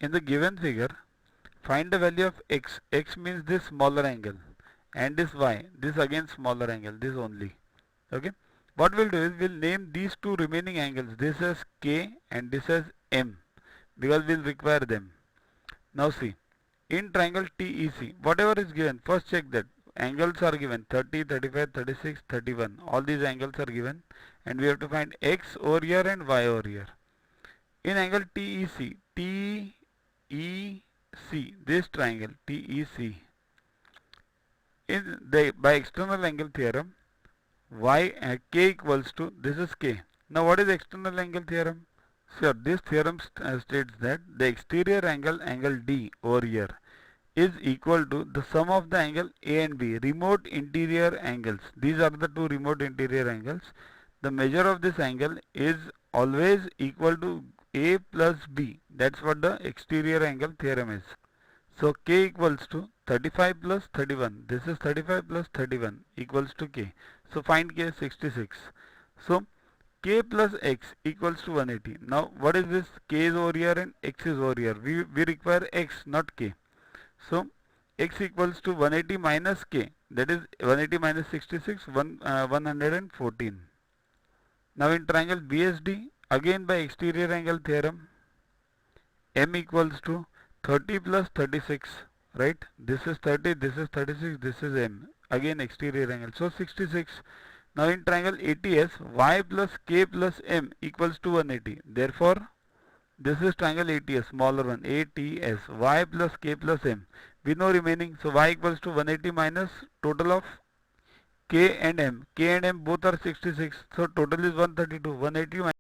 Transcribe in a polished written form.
in the given figure, find the value of x. X means this smaller angle, and this y, this again smaller angle, this only. Okay. What we'll do is we'll name these two remaining angles. This as K and this as M, because we'll require them. Now see, in triangle TEC, whatever is given, first check that angles are given 30, 35, 36, 31. All these angles are given, and we have to find x over here and y over here. In angle TEC, this triangle TEC, by external angle theorem, k equals to, this is k. Now what is external angle theorem? Sure, this theorem states that the exterior angle, angle D over here, is equal to the sum of the angle A and B, remote interior angles. These are the two remote interior angles. The measure of this angle is always equal to A plus B. That's what the exterior angle theorem is. So K equals to 35 plus 31. This is 35 plus 31 equals to K. So find K, 66. So K plus X equals to 180. Now what is this? K is over here and X is over here. We require X, not K. So X equals to 180 minus K. That is 180 minus 66, 114. Now in triangle BSD, again by exterior angle theorem, M equals to 30 plus 36, right? This is 30, this is 36, this is M. Again exterior angle. So 66. Now in triangle ATS, Y plus K plus M equals to 180. Therefore, this is triangle ATS, smaller one, ATS, Y plus K plus M. We know remaining, so Y equals to 180 minus total of K and M. K and M both are 66, so total is 132. 180 minus